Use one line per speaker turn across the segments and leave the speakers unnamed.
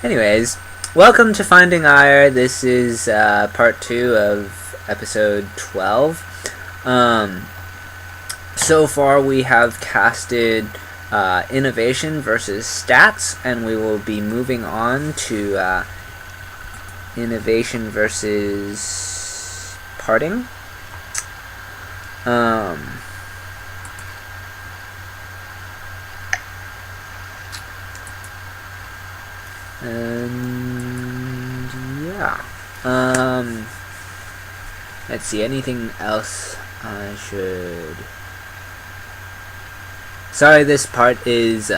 Anyways, welcome to Finding Aiur. This is part 2 of episode 12. So far we have casted innovation versus stats, and we will be moving on to innovation versus parting. And yeah. Let's see, anything else I should... Sorry, this part is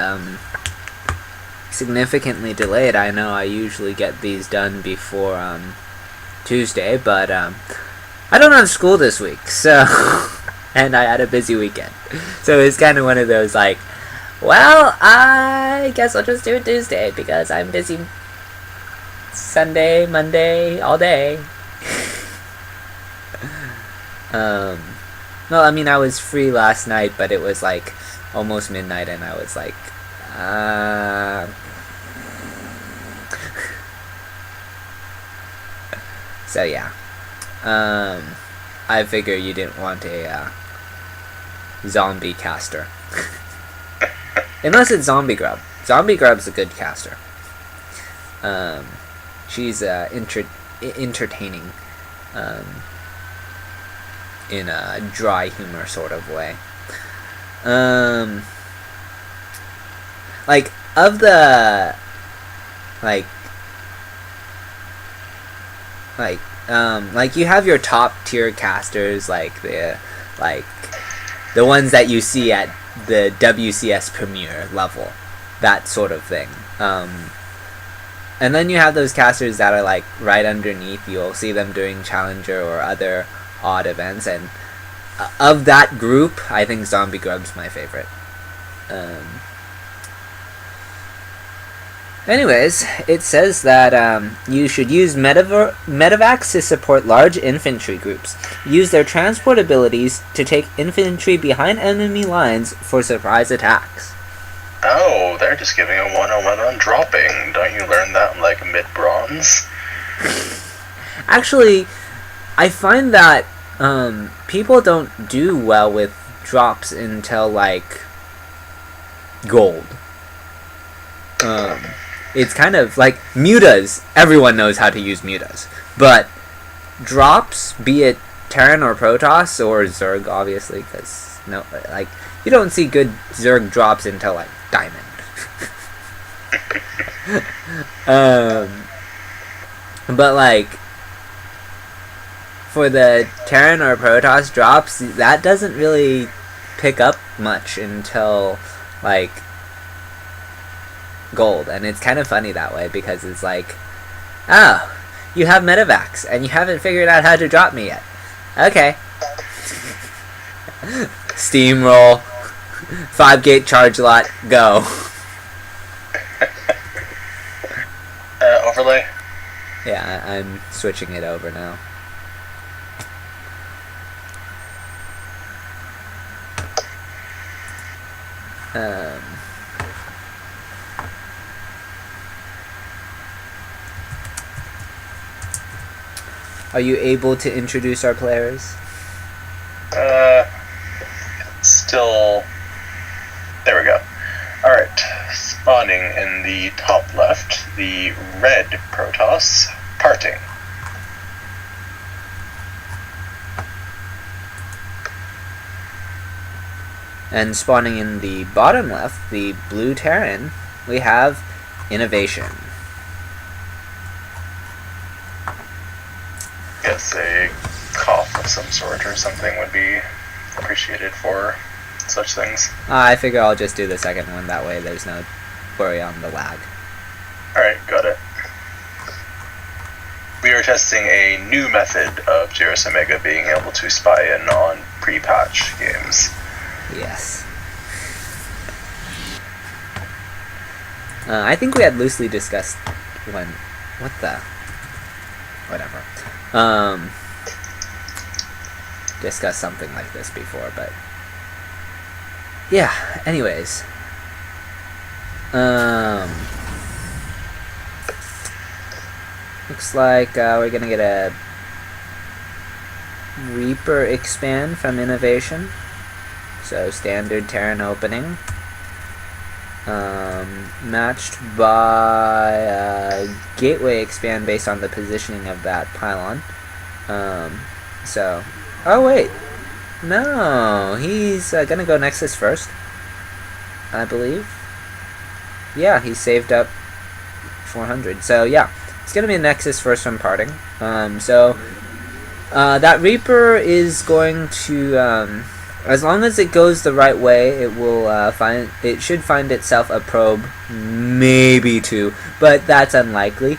significantly delayed. I know I usually get these done before Tuesday, but I don't have school this week, so and I had a busy weekend. So it's kind of one of those like, well, I guess I'll just do it Tuesday because I'm busy Sunday, Monday, all day. Well, I mean, I was free last night, but it was like almost midnight, and I was like, so yeah. I figure you didn't want a zombie caster. Unless it's Zombie Grub. Zombie Grub's a good caster. She's entertaining in a dry humor sort of way. Like, of the like you have your top tier casters, like the ones that you see at the WCS Premier level, that sort of thing. And then you have those casters that are like right underneath. You'll see them doing Challenger or other odd events, and of that group, I think Zombie Grub's my favorite. Anyways, it says that you should use medevacs to support large infantry groups. Use their transport abilities to take infantry behind enemy lines for surprise attacks.
Oh, they're just giving a 101 on dropping. Don't you learn that in, like, mid-bronze?
Actually, I find that people don't do well with drops until, like, gold. It's kind of like mutas. Everyone knows how to use mutas. But drops, be it Terran or Protoss or Zerg, obviously, because no, like, you don't see good Zerg drops until like Diamond. But like for the Terran or Protoss drops, that doesn't really pick up much until like gold, and it's kind of funny that way because it's like, oh, you have medevacs and you haven't figured out how to drop me yet. Okay. Steamroll. 5-gate charge lot, go.
Overlay?
Yeah, I'm switching it over now. Are you able to introduce our players?
Still... There we go. Alright, spawning in the top left, the red Protoss, parting.
And spawning in the bottom left, the blue Terran, we have innovation.
Guess a cough of some sort or something would be appreciated for such things.
I figure I'll just do the second one, that way there's no worry on the lag.
Alright, got it. We are testing a new method of Jairus Omega being able to spy in on pre-patch games.
Yes. I think we had loosely discussed when... What the... Whatever. Discussed something like this before, but... Yeah, anyways. Looks like we're gonna get a Reaper expand from Innovation. So standard Terran opening. Matched by Gateway expand based on the positioning of that pylon. So, oh wait, no, he's gonna go Nexus first, I believe. Yeah, he saved up 400. So yeah, it's gonna be a Nexus first from parting. That Reaper is going to, as long as it goes the right way, it will it should find itself a probe, maybe two, but that's unlikely.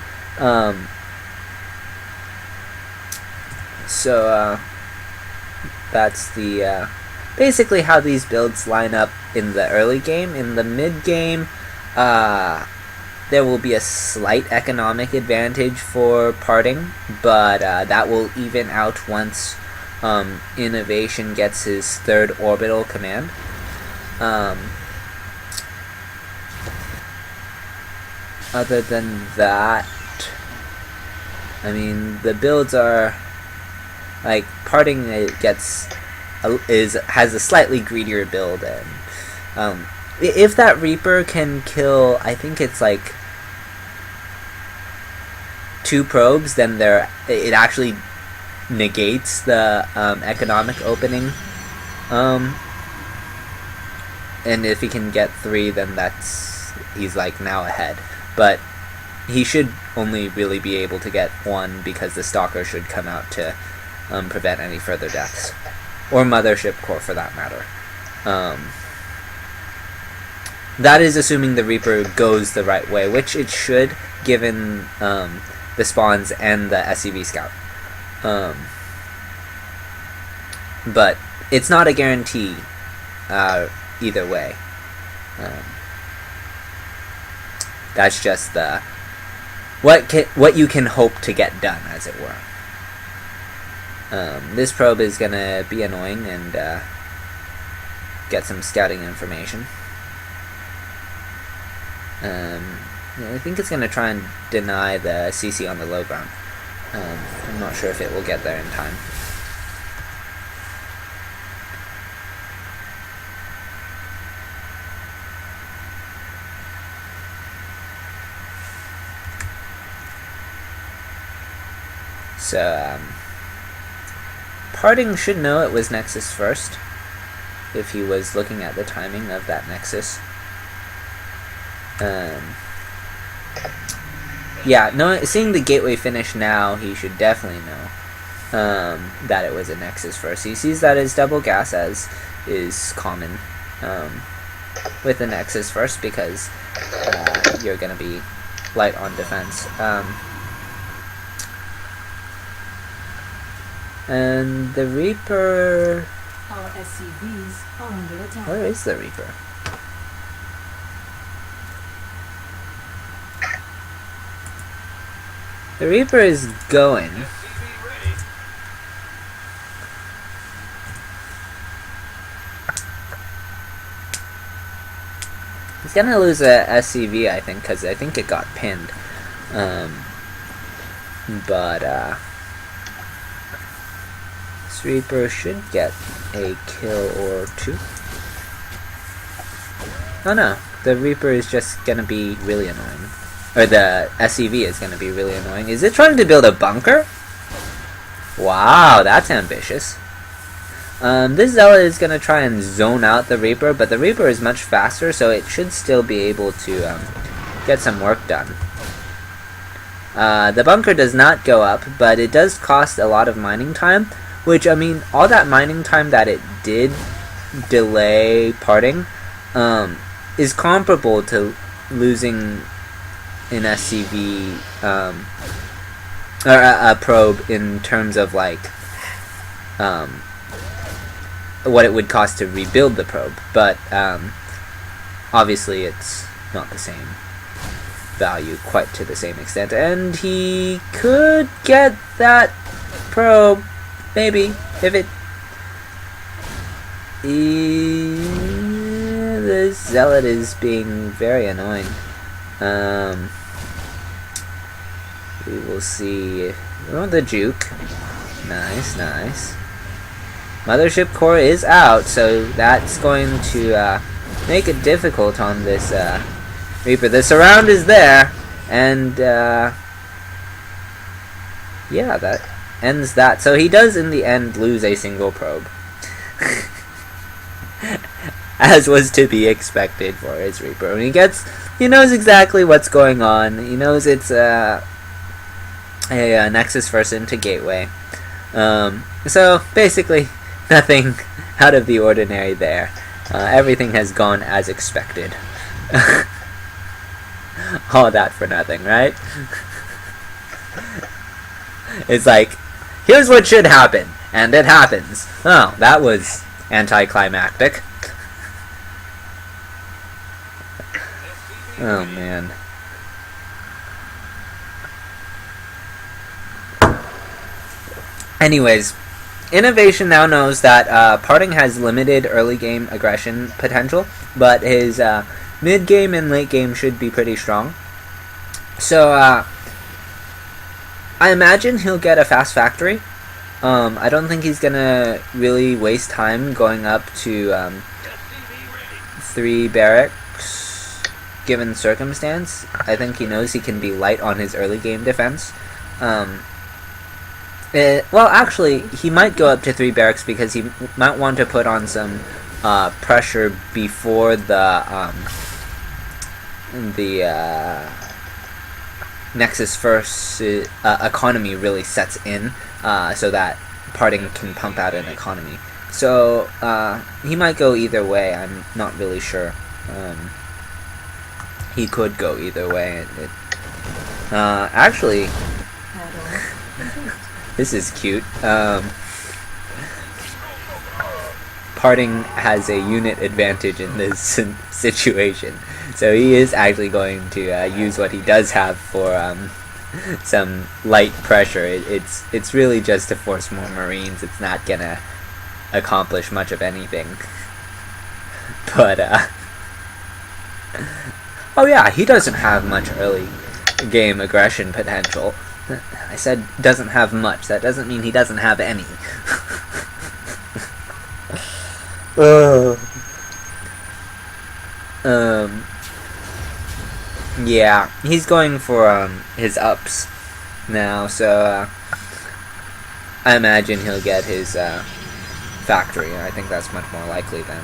That's the basically how these builds line up in the early game. In the mid game, there will be a slight economic advantage for parting, but that will even out once Innovation gets his third orbital command. Other than that, I mean, the builds are like parting. It has a slightly greedier build, and if that Reaper can kill, I think it's like 2 probes, then it actually negates the economic opening. And if he can get 3, then he's like now ahead. But he should only really be able to get 1 because the Stalker should come out to prevent any further deaths, or Mothership Core for that matter. That is assuming the Reaper goes the right way, which it should, given the spawns and the SCV Scout. But it's not a guarantee either way. That's just what you can hope to get done, as it were. This probe is gonna be annoying and get some scouting information. I think it's gonna try and deny the CC on the low ground. I'm not sure if it will get there in time. So, parting should know it was Nexus first, if he was looking at the timing of that Nexus. Yeah, seeing the Gateway finish now, he should definitely know that it was a Nexus first. He sees that as double gas, as is common with the Nexus first, because you're going to be light on defense. And the Reaper...
Our SCVs are under attack.
Where is the Reaper? The Reaper is going. He's gonna lose a SCV, I think, because I think it got pinned. This Reaper should get a kill or 2. Oh no, the Reaper is just gonna be really annoying. Or the SCV is gonna be really annoying. Is it trying to build a bunker? Wow, that's ambitious. This Zealot is gonna try and zone out the Reaper, but the Reaper is much faster, so it should still be able to get some work done. The bunker does not go up, but it does cost a lot of mining time, which, I mean, all that mining time that it did delay parting is comparable to losing an SCV or a probe in terms of like what it would cost to rebuild the probe, but obviously it's not the same value quite to the same extent, and he could get that probe, maybe, if it... the Zealot is being very annoying. We will see. Oh, the juke. Nice, nice. Mothership core is out, so that's going to make it difficult on this Reaper. The surround is there, and yeah, that ends that. So he does in the end lose a single probe. As was to be expected for his Reaper. When he knows exactly what's going on. He knows it's a Nexus first into Gateway. So basically, nothing out of the ordinary there. Everything has gone as expected. All that for nothing, right? It's like, here's what should happen, and it happens. Oh, that was anticlimactic. Oh, man. Anyways, Innovation now knows that Parting has limited early game aggression potential, but his mid game and late game should be pretty strong. So I imagine he'll get a fast factory. I don't think he's gonna really waste time going up to 3 barracks given circumstance. I think he knows he can be light on his early game defense. Well, actually, he might go up to 3 barracks because he might want to put on some pressure before the Nexus first economy really sets in, so that Parting can pump out an economy. So he might go either way. I'm not really sure. He could go either way. Actually, this is cute. Parting has a unit advantage in this situation, so he is actually going to use what he does have for some light pressure. It's really just to force more Marines. It's not gonna accomplish much of anything. But oh yeah, he doesn't have much early game aggression potential. I said doesn't have much. That doesn't mean he doesn't have any. Yeah, he's going for his ups now, so I imagine he'll get his factory. I think that's much more likely than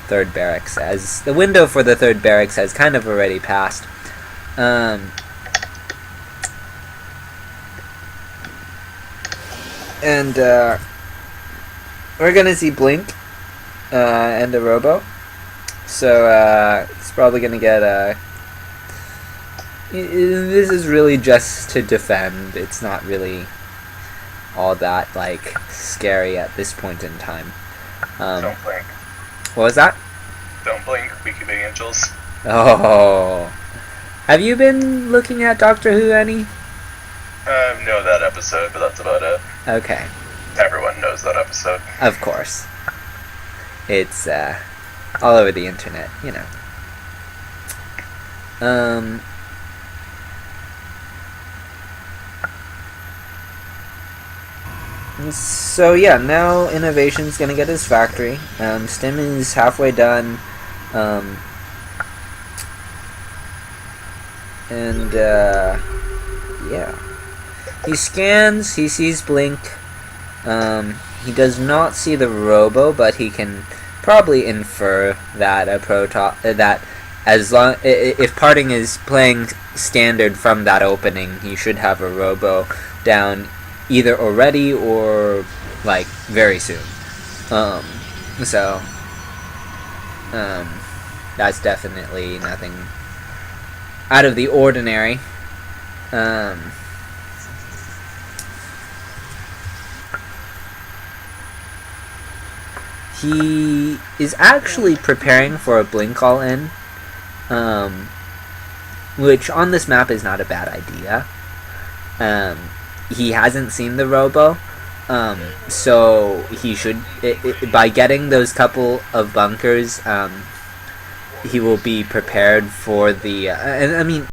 3rd barracks, as the window for the 3rd barracks has kind of already passed. And we're gonna see Blink and a Robo, so it's probably gonna get this is really just to defend. It's not really all that like scary at this point in time.
Don't blink.
What was that?
Don't blink, Weaky Big Angels.
Oh, have you been looking at Doctor Who any?
Know that episode, but that's about it.
Okay.
Everyone knows that episode.
Of course. It's all over the internet, you know. So yeah, now Innovation's gonna get his factory. Stim is halfway done. And yeah. He scans, he sees Blink. He does not see the Robo, but he can probably infer that a that as long if Parting is playing standard from that opening, he should have a Robo down either already or like very soon. So that's definitely nothing out of the ordinary. He is actually preparing for a Blink all-in, which on this map is not a bad idea. He hasn't seen the Robo, so he should, by getting those couple of bunkers, he will be prepared for the, I mean,